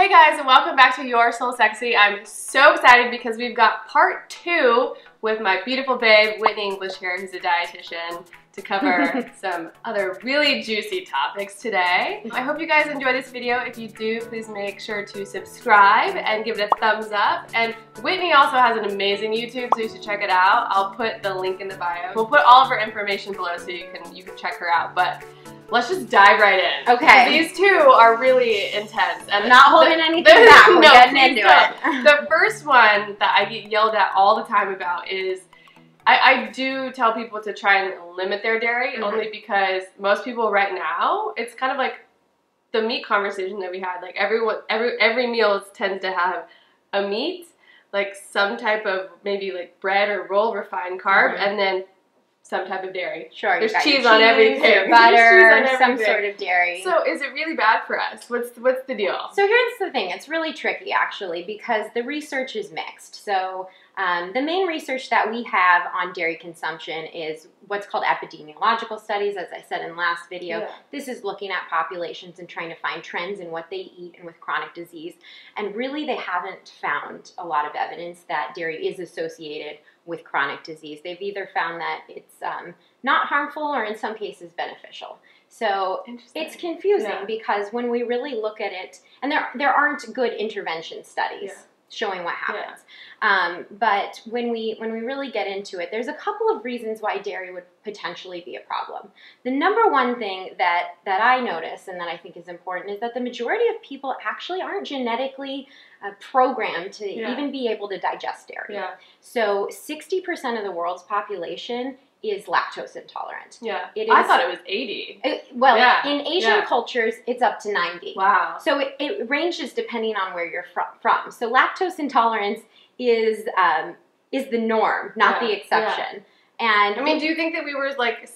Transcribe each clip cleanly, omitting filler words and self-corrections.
Hey guys, and welcome back to Your Soul Sexy. I'm so excited because we've got part 2 with my beautiful babe, Whitney English here, who's a dietitian, to cover some other really juicy topics today. I hope you guys enjoy this video. If you do, please make sure to subscribe and give it a thumbs up. And Whitney also has an amazing YouTube, so you should check it out. I'll put the link in the bio. We'll put all of her information below so you can check her out. But let's just dive right in. Okay. These two are really intense. And not holding anything back. We're getting into it. The first one that I get yelled at all the time about is, I do tell people to try and limit their dairy, only because most people right now, it's kind of like the meat conversation that we had. Like every meal tends to have a meat, like some type of maybe like bread or roll, refined carb, and then some type of dairy. Sure, there's cheese on everything. Or butter, some sort of dairy. So is it really bad for us? What's the deal? So here's the thing. It's really tricky actually because the research is mixed. So the main research that we have on dairy consumption is what's called epidemiological studies, as I said in the last video. Yeah. This is looking at populations and trying to find trends in what they eat and with chronic disease. And really they haven't found a lot of evidence that dairy is associated with chronic disease. They've either found that it's not harmful or in some cases beneficial. So it's confusing because when we really look at it, and there aren't good intervention studies showing what happens. But when we really get into it, there's a couple of reasons why dairy would potentially be a problem. The number one thing that I notice and that I think is important is that the majority of people actually aren't genetically programmed to even be able to digest dairy. So 60% of the world's population is lactose intolerant. I thought it was 80. In Asian cultures, it's up to 90. Wow. So it ranges depending on where you're from. So lactose intolerance is the norm, not the exception. And I mean, do you think that we were like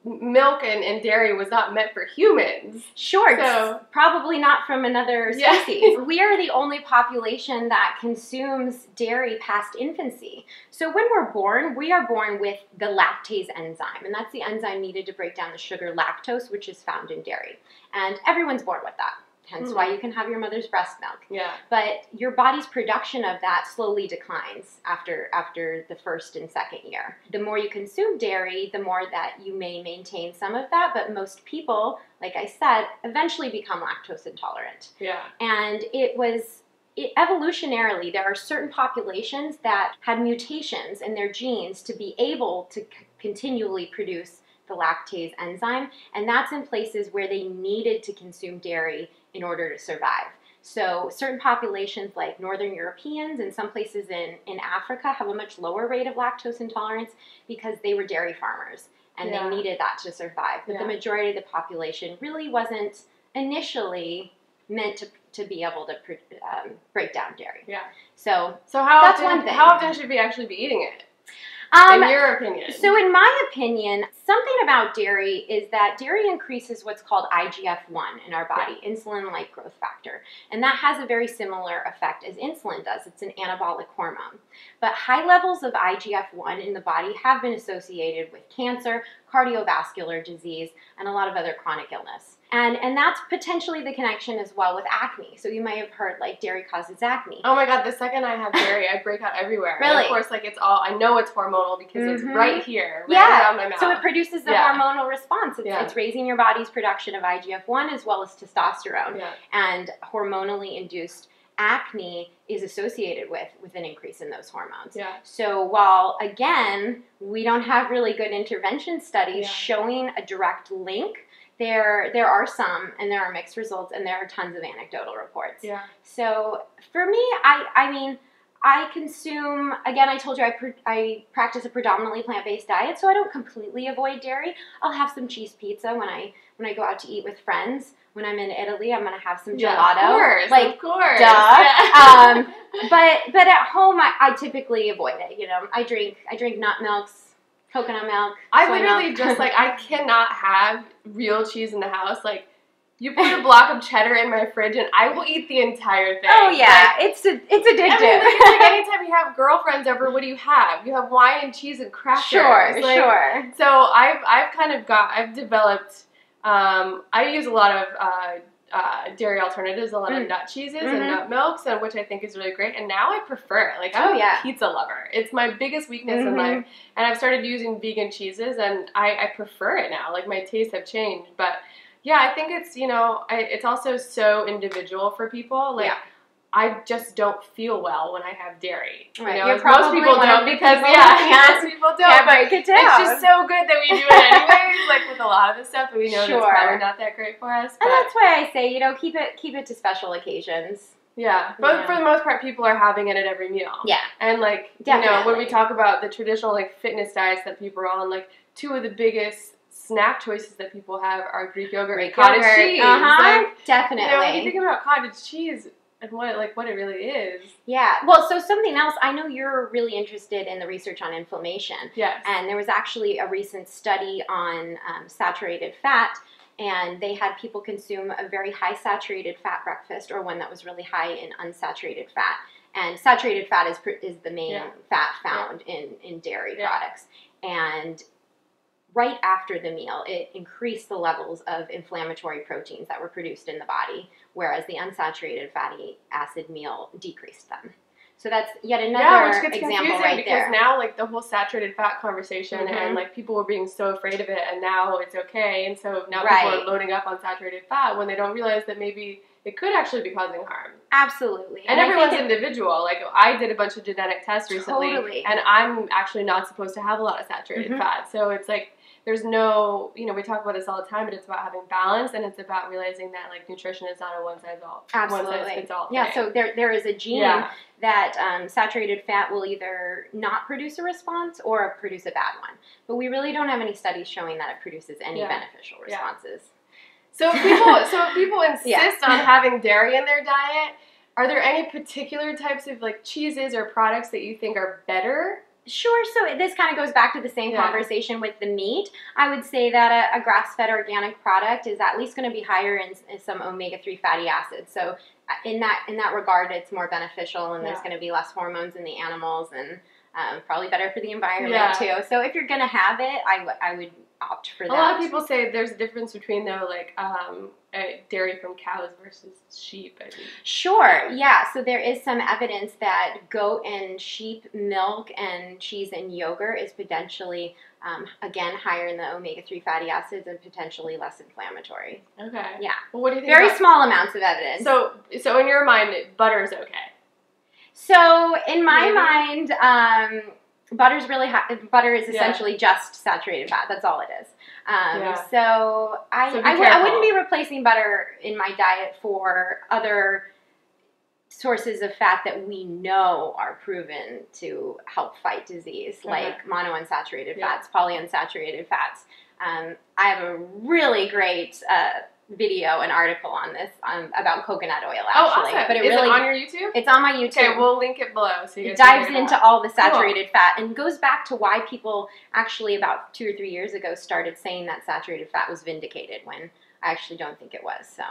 milk and dairy was not meant for humans? Sure, so probably not from another species. We are the only population that consumes dairy past infancy. So when we're born, we are born with the lactase enzyme, and that's the enzyme needed to break down the sugar lactose, which is found in dairy. And everyone's born with that. Hence why you can have your mother's breast milk. But your body's production of that slowly declines after the first and second year. The more you consume dairy, the more that you may maintain some of that, but most people, like I said, eventually become lactose intolerant. And evolutionarily, there are certain populations that had mutations in their genes to be able to continually produce the lactase enzyme, and that's in places where they needed to consume dairy in order to survive. So certain populations like Northern Europeans and some places in Africa have a much lower rate of lactose intolerance because they were dairy farmers and they needed that to survive. But the majority of the population really wasn't initially meant to be able to break down dairy. So that's one thing. How often should we actually be eating it? In your opinion? So in my opinion, something about dairy is that dairy increases what's called IGF-1 in our body, insulin-like growth factor. And that has a very similar effect as insulin does. It's an anabolic hormone. But high levels of IGF-1 in the body have been associated with cancer, cardiovascular disease, and a lot of other chronic illness. And that's potentially the connection as well with acne. So you may have heard like dairy causes acne. Oh my God, the second I have dairy, I break out everywhere. Really? And of course, like I know it's hormonal because it's right here, around my mouth. So it produces the hormonal response. It's raising your body's production of IGF-1 as well as testosterone. And hormonally induced acne is associated with an increase in those hormones. So while, again, we don't have really good intervention studies showing a direct link, there are some, and there are mixed results, and there are tons of anecdotal reports. So for me, I mean, I consume, again, I told you I practice a predominantly plant-based diet, so I don't completely avoid dairy. I'll have some cheese pizza when I go out to eat with friends. When I'm in Italy, I'm going to have some gelato. Of course. Duh. But at home, I typically avoid it. You know, I drink nut milks, coconut milk. I literally just I cannot have real cheese in the house. Like, you put a block of cheddar in my fridge and I will eat the entire thing. Oh yeah, it's addictive. I mean, it's like anytime you have girlfriends over, what do you have? You have wine and cheese and crackers. Sure. So I've developed. I use a lot of dairy alternatives, a lot of nut cheeses and nut milks, and which I think is really great. And now I prefer it. Like, I'm a pizza lover. It's my biggest weakness in life. And I've started using vegan cheeses, and I prefer it now. Like, my tastes have changed. But yeah, I think it's, you know, it's also so individual for people. Like, I just don't feel well when I have dairy. Right. You know, most people don't because, most people don't. Can't break it down. It's just so good that we do it anyways, like with a lot of the stuff that we know that's probably not that great for us. And that's why I say, you know, keep it to special occasions. Yeah, but for the most part, people are having it at every meal. Yeah. And, like, you know, when we talk about the traditional, like, fitness diets that people are on, like, two of the biggest snack choices that people have are Greek yogurt and cottage cheese. Like, definitely. You know, when you think about cottage cheese and what it really is. Yeah. Well, so something else, I know you're really interested in the research on inflammation. Yes. And there was actually a recent study on saturated fat, and they had people consume a very high saturated fat breakfast or one that was really high in unsaturated fat. And saturated fat is the main fat found in dairy products. And right after the meal, it increased the levels of inflammatory proteins that were produced in the body, whereas the unsaturated fatty acid meal decreased them. So that's yet another which gets example right because there. Now, like, the whole saturated fat conversation and, like, people were being so afraid of it, and now it's okay. And so now people are loading up on saturated fat when they don't realize that maybe it could actually be causing harm. Absolutely. And everyone's individual. Like, I did a bunch of genetic tests recently, and I'm actually not supposed to have a lot of saturated fat. So it's like, there's no, you know, we talk about this all the time, but it's about having balance, and it's about realizing that, like, nutrition is not a one-size-fits-all thing. Yeah, so there is a gene that saturated fat will either not produce a response or produce a bad one. But we really don't have any studies showing that it produces any beneficial responses. So if people insist on having dairy in their diet, are there any particular types of, like, cheeses or products that you think are better? Sure. So this kind of goes back to the same conversation with the meat. I would say that a grass-fed organic product is at least going to be higher in some omega-3 fatty acids. So in that regard, it's more beneficial, and there's going to be less hormones in the animals, and probably better for the environment too. So if you're going to have it, I would opt for that. A lot of people say there's a difference between, though, like, dairy from cows versus sheep, I think. Sure, yeah. So there is some evidence that goat and sheep milk and cheese and yogurt is potentially, again, higher in the omega-3 fatty acids and potentially less inflammatory. Okay. Yeah. Well, what do you think Very small amounts of evidence. So in your mind, butter is okay? So in my mind, butter's really high. Butter is essentially just saturated fat. That's all it is. So I wouldn't be replacing butter in my diet for other sources of fat that we know are proven to help fight disease, like monounsaturated fats, polyunsaturated fats. I have a really great video, an article on this about coconut oil, actually. Oh, awesome. But is it on your YouTube? It's on my YouTube. Okay, we'll link it below. So you it dives into all the saturated fat and goes back to why people actually about 2 or 3 years ago started saying that saturated fat was vindicated, when I actually don't think it was. So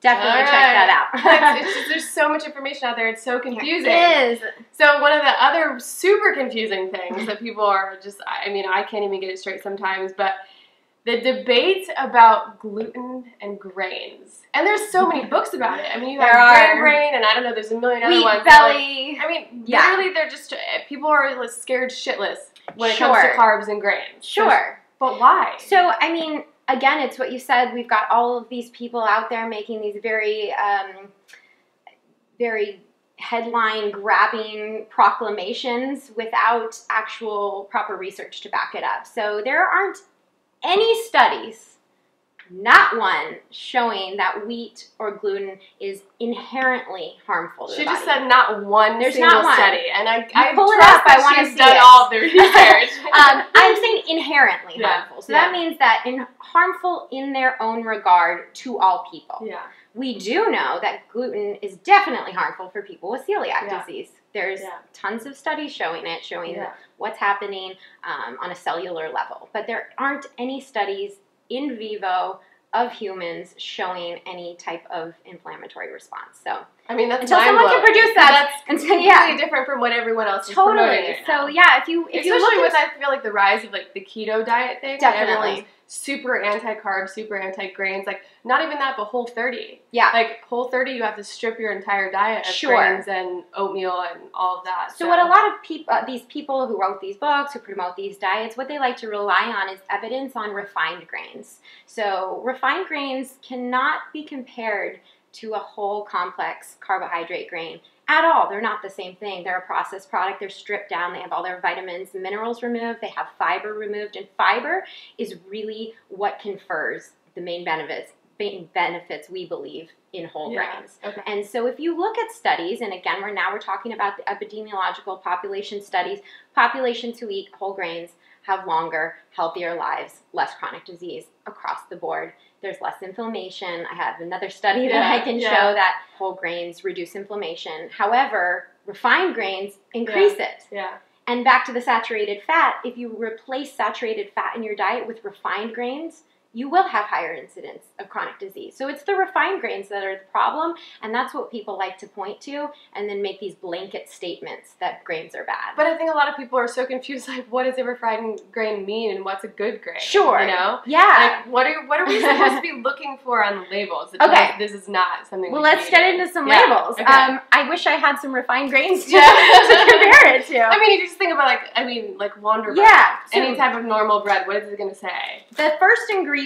definitely check that out. It's just, there's so much information out there. It's so confusing. It is. So one of the other super confusing things that people are just, I mean, I can't even get it straight sometimes, but the debate about gluten and grains. And there's so many books about it. I mean, you have Brain, and I don't know, there's a million other ones. Belly. Like, I mean, literally, they're just, people are scared shitless when it comes to carbs and grains. Sure. But why? So, I mean, again, it's what you said. We've got all of these people out there making these very, very headline-grabbing proclamations without actual proper research to back it up. So there aren't any studies, not one, showing that wheat or gluten is inherently harmful to the body. She just said not one single study, and I pull it up. I want to see done all of the research. I'm saying inherently harmful, so that means that harmful in their own regard to all people. Yeah. We do know that gluten is definitely harmful for people with celiac disease. There's tons of studies showing it, what's happening on a cellular level. But there aren't any studies in vivo of humans showing any type of inflammatory response. So I mean, that's until someone can produce that, that's completely different from what everyone else is promoting. So if you especially with, I feel like, the rise of, like, the keto diet thing, definitely. Everyone's super anti-carb, super anti-grains, like not even that, but Whole30. Yeah. Like Whole30, you have to strip your entire diet of grains and oatmeal and all of that. So what a lot of people, these people who wrote these books, who promote these diets, what they like to rely on is evidence on refined grains. So refined grains cannot be compared to a whole complex carbohydrate grain at all. They're not the same thing. They're a processed product. They're stripped down. They have all their vitamins and minerals removed. They have fiber removed. And fiber is really what confers the main benefits we believe in whole grains. Okay. And so if you look at studies, and again, we're talking about the epidemiological population studies, populations who eat whole grains have longer, healthier lives, less chronic disease across the board. There's less inflammation. I have another study that I can show that whole grains reduce inflammation. However, refined grains increase it. Yeah. And back to the saturated fat, if you replace saturated fat in your diet with refined grains, you will have higher incidence of chronic disease. So it's the refined grains that are the problem, and that's what people like to point to and then make these blanket statements that grains are bad. But I think a lot of people are so confused, like, what does a refined grain mean and what's a good grain? Sure. You know? Yeah. Like, what are we supposed to be looking for on the labels? Okay. This is not something Well, let's get into some labels. Okay. I wish I had some refined grains to compare it to. I mean, you just think about, like Wonder Bread. Yeah. So any type of normal bread, what is it going to say? the first ingredient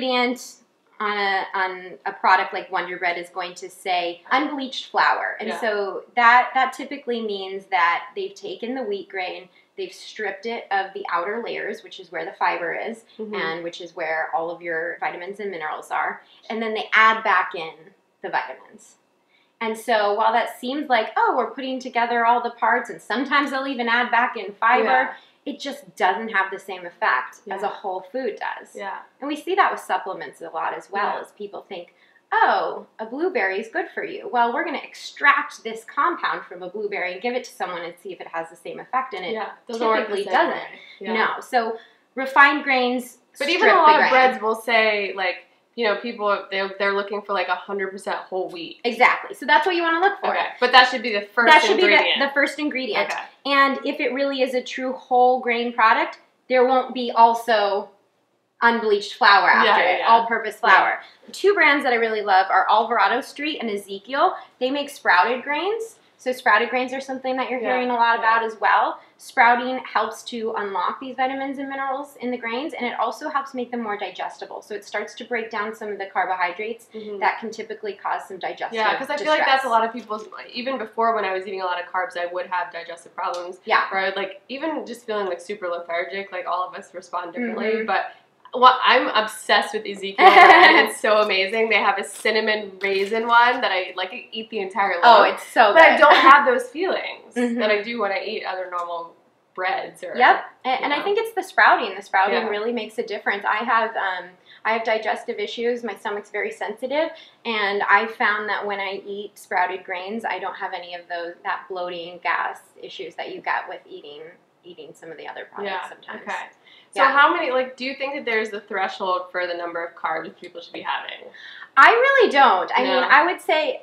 on a product like Wonder Bread is going to say unbleached flour. And so that typically means that they've taken the wheat grain, they've stripped it of the outer layers, which is where the fiber is, and which is where all of your vitamins and minerals are, and then they add back in the vitamins. And so while that seems like, oh, we're putting together all the parts, and sometimes they'll even add back in fiber, it just doesn't have the same effect as a whole food does. Yeah. And we see that with supplements a lot as well, as people think, oh, a blueberry is good for you. Well, we're going to extract this compound from a blueberry and give it to someone and see if it has the same effect, and it typically doesn't. No. So refined grains, but even a lot of breads will say, like, you know, people, they're looking for like 100% whole wheat. Exactly. So that's what you want to look for. Okay. But that should be the first ingredient. That should be the first ingredient. Okay. And if it really is a true whole grain product, there won't be also unbleached flour after it, all-purpose flour. Yeah. Two brands that I really love are Alvarado Street and Ezekiel. They make sprouted grains. So sprouted grains are something that you're hearing a lot about as well. Sprouting helps to unlock these vitamins and minerals in the grains, and it also helps make them more digestible. So it starts to break down some of the carbohydrates that can typically cause some digestive distress. Yeah, because I feel like that's a lot of people's, even before when I was eating a lot of carbs, I would have digestive problems. Yeah. Where I would, like, even just feeling like super lethargic, like all of us respond differently, but I'm obsessed with Ezekiel bread. It's so amazing. They have a cinnamon raisin one that I eat the entire loaf. Oh, it's so good. But I don't have those feelings that I do when I eat other normal breads. Or, and I think it's the sprouting. The sprouting really makes a difference. I have digestive issues. My stomach's very sensitive, and I found that when I eat sprouted grains, I don't have any of that bloating, gas issues that you get with eating some of the other products sometimes. Okay. So how many, do you think that there's a threshold for the number of carbs people should be having? I really don't. I mean, I would say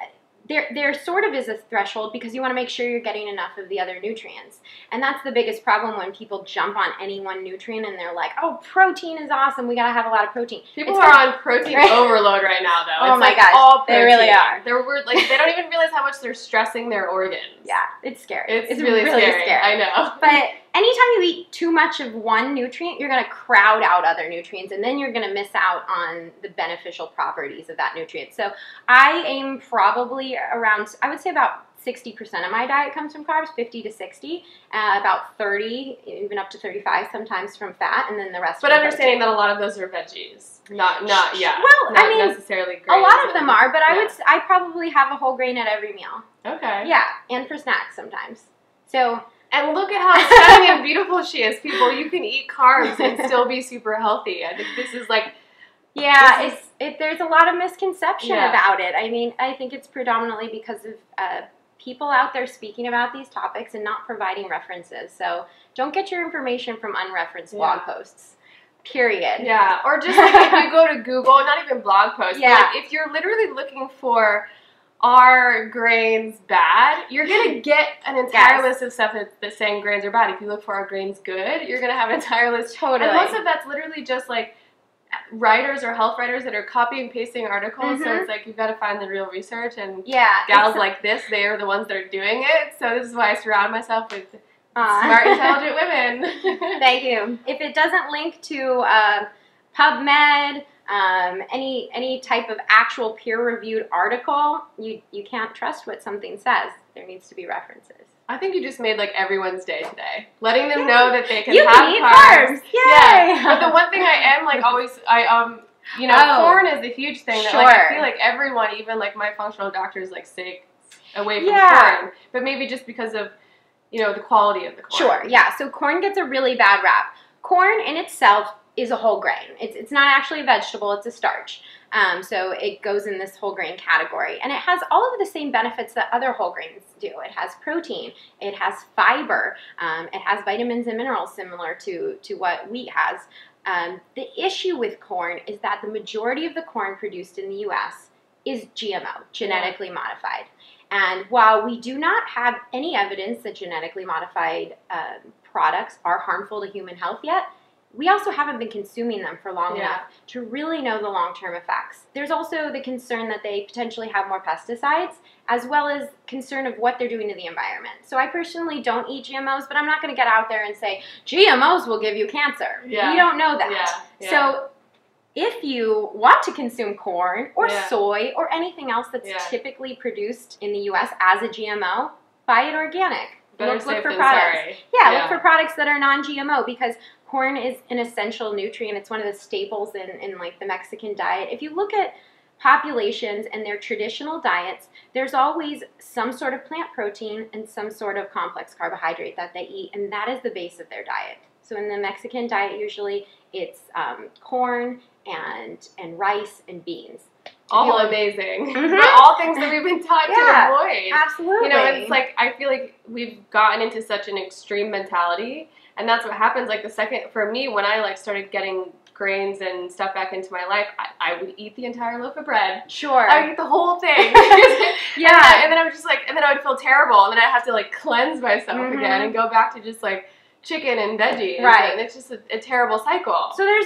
there sort of is a threshold because you want to make sure you're getting enough of the other nutrients. And that's the biggest problem when people jump on any one nutrient and they're like, oh, protein is awesome. We got to have a lot of protein. People are on protein overload right now, though. Oh, my gosh. All protein. They really are. They don't even realize how much they're stressing their organs. Yeah, it's scary. It's really scary. I know. But anytime you eat too much of one nutrient, you're going to crowd out other nutrients, and then you're going to miss out on the beneficial properties of that nutrient. So I aim probably around, I would say about 60% of my diet comes from carbs, 50 to 60, about 30, even up to 35 sometimes from fat, and then the rest. But understanding that a lot of those are veggies, not necessarily grains. A lot of them are, but I probably have a whole grain at every meal. Okay. Yeah, and for snacks sometimes. So. And look at how stunning and beautiful she is, people. You can eat carbs and still be super healthy. I think this is like... Yeah, there's a lot of misconception about it. I mean, I think it's predominantly because of people out there speaking about these topics and not providing references. So don't get your information from unreferenced blog posts. Period. Yeah, or just if you go to Google, not even blog posts, but if you're literally looking for... are grains bad? You're going to get an entire list of stuff that's saying grains are bad. If you look for are grains good, you're going to have an entire list. Totally. And most of that's literally just writers or health writers that are copy and pasting articles, so it's like you've got to find the real research, and gals like this, they are the ones that are doing it, so this is why I surround myself with smart, intelligent women. Thank you. If it doesn't link to PubMed, any type of actual peer-reviewed article, you can't trust what something says. There needs to be references. I think you just made like everyone's day today, letting them know that they can have carbs. Yay! Yeah. But the one thing I am like always, you know, corn is a huge thing that like I feel like everyone, even like my functional doctors, like stay away from corn. But maybe just because of, you know, the quality of the corn. Sure. Yeah. So corn gets a really bad rap. Corn in itself is a whole grain. It's not actually a vegetable. It's a starch. So it goes in this whole grain category. And it has all of the same benefits that other whole grains do. It has protein. It has fiber. It has vitamins and minerals similar to what wheat has. The issue with corn is that the majority of the corn produced in the U.S. is GMO, genetically modified. And while we do not have any evidence that genetically modified products are harmful to human health yet, we also haven't been consuming them for long enough to really know the long-term effects. There's also the concern that they potentially have more pesticides, as well as concern of what they're doing to the environment. So I personally don't eat GMOs, but I'm not going to get out there and say, GMOs will give you cancer. Yeah. We don't know that. Yeah. So if you want to consume corn or soy or anything else that's typically produced in the U.S. as a GMO, buy it organic. Look for products. Look for products that are non-GMO, because corn is an essential nutrient. It's one of the staples in like the Mexican diet. If you look at populations and their traditional diets, there's always some sort of plant protein and some sort of complex carbohydrate that they eat, and that is the base of their diet. So in the Mexican diet, usually it's corn and rice and beans. All amazing. But all things that we've been taught to avoid. Absolutely. You know, it's like, I feel like we've gotten into such an extreme mentality, and that's what happens. Like the second, for me, when I like started getting grains and stuff back into my life, I would eat the entire loaf of bread. Sure. I would eat the whole thing. And then I would just like, and then I would feel terrible, and then I'd have to like cleanse myself again and go back to just like chicken and veggies. Right. And it's just a terrible cycle. So there's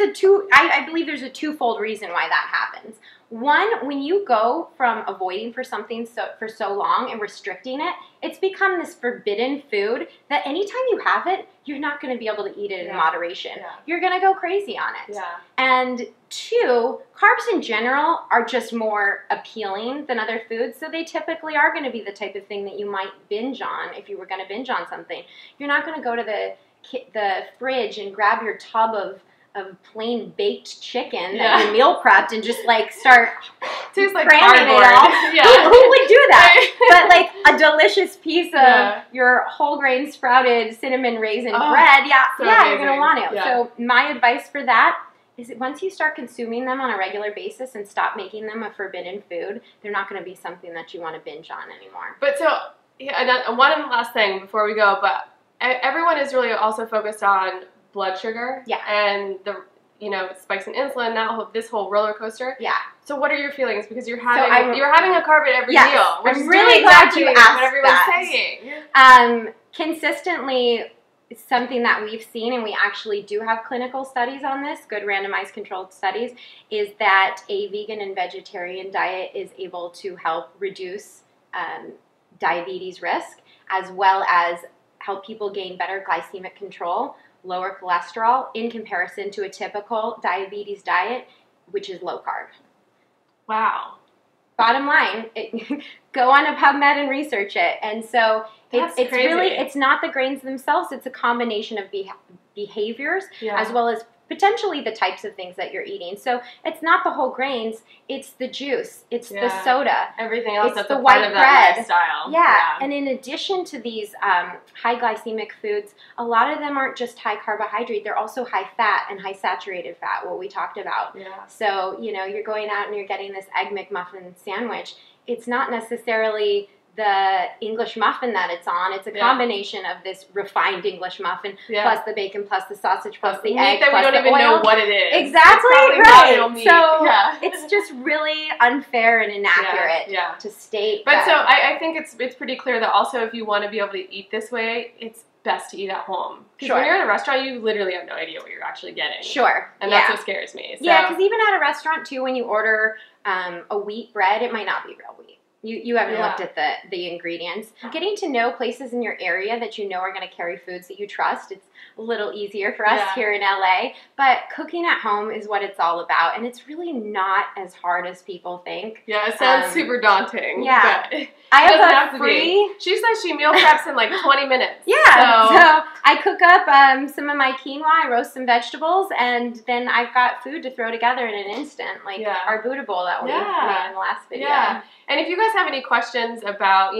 I believe there's a twofold reason why that happens. One, when you go from avoiding for something for so long and restricting it, it's become this forbidden food that anytime you have it, you're not going to be able to eat it in moderation. Yeah. You're going to go crazy on it. Yeah. And two, carbs in general are just more appealing than other foods, so they typically are going to be the type of thing that you might binge on if you were going to binge on something. You're not going to go to the fridge and grab your tub of plain baked chicken that you meal prepped and just like start tastes like cramming cardboard. It all. Who would do that? But like a delicious piece of your whole grain sprouted cinnamon raisin bread, you're gonna want it. So my advice for that is that once you start consuming them on a regular basis and stop making them a forbidden food, they're not going to be something that you want to binge on anymore. But so one last thing before we go, but everyone is really also focused on blood sugar and the spikes in insulin, this whole roller coaster. Yeah. So what are your feelings? Because you're having a carb at every meal. Which I'm really glad you asked what everyone's saying. Consistently, it's something that we've seen, and we actually do have clinical studies on this, good randomized controlled studies, is that a vegan and vegetarian diet is able to help reduce diabetes risk, as well as help people gain better glycemic control, lower cholesterol in comparison to a typical diabetes diet, which is low carb. Wow. Bottom line, go on a PubMed and research it. And so it's really, it's not the grains themselves, it's a combination of behaviors as well as potentially the types of things that you're eating. So it's not the whole grains, it's the juice, it's the soda. Everything else that's the a white part of bread. That lifestyle. Yeah, and in addition to these high glycemic foods, a lot of them aren't just high carbohydrate, they're also high fat and high saturated fat, what we talked about. Yeah. So, you're going out and you're getting this Egg McMuffin sandwich. It's not necessarily the English muffin that it's on. It's a combination of this refined English muffin plus the bacon plus the sausage plus the egg that plus we don't even know what it is. Exactly, right. So it's just really unfair and inaccurate to state. But so I think it's pretty clear that also if you want to be able to eat this way, it's best to eat at home. Because Sure. when you're in a restaurant, you literally have no idea what you're actually getting. Sure. And that's what scares me. So. Yeah, because even at a restaurant, too, when you order a wheat bread, it might not be real wheat. You haven't looked at the ingredients. Getting to know places in your area that you know are going to carry foods that you trust, it's a little easier for us here in LA. But cooking at home is what it's all about, and it's really not as hard as people think. Yeah, it sounds super daunting. Yeah. But I have a free... She says she meal preps in like 20 minutes. Yeah, so I cook up some of my quinoa, I roast some vegetables, and then I've got food to throw together in an instant, like our Buddha bowl that we made in the last video. Yeah. And if you guys have any questions about,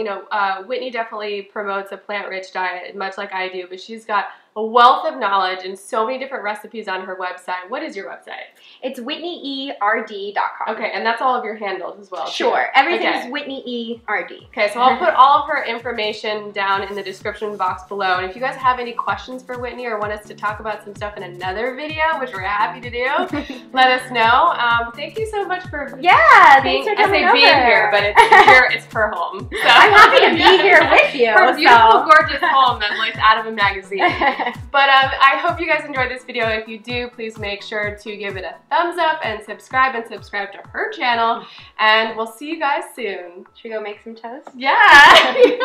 Whitney definitely promotes a plant-rich diet, much like I do, but she's got a wealth of knowledge and so many different recipes on her website. What is your website? It's WhitneyERD.com. Okay, and that's all of your handles as well. Sure, everything is WhitneyERD. Okay, so I'll put all of her information down in the description box below. And if you guys have any questions for Whitney or want us to talk about some stuff in another video, which we're happy to do, let us know. Thank you so much for being here, but it's her home. So. I'm happy to be here with you. Her beautiful, gorgeous home that looks out of a magazine. But I hope you guys enjoyed this video. If you do, please make sure to give it a thumbs up and subscribe to her channel. And we'll see you guys soon. Should we go make some toast? Yeah!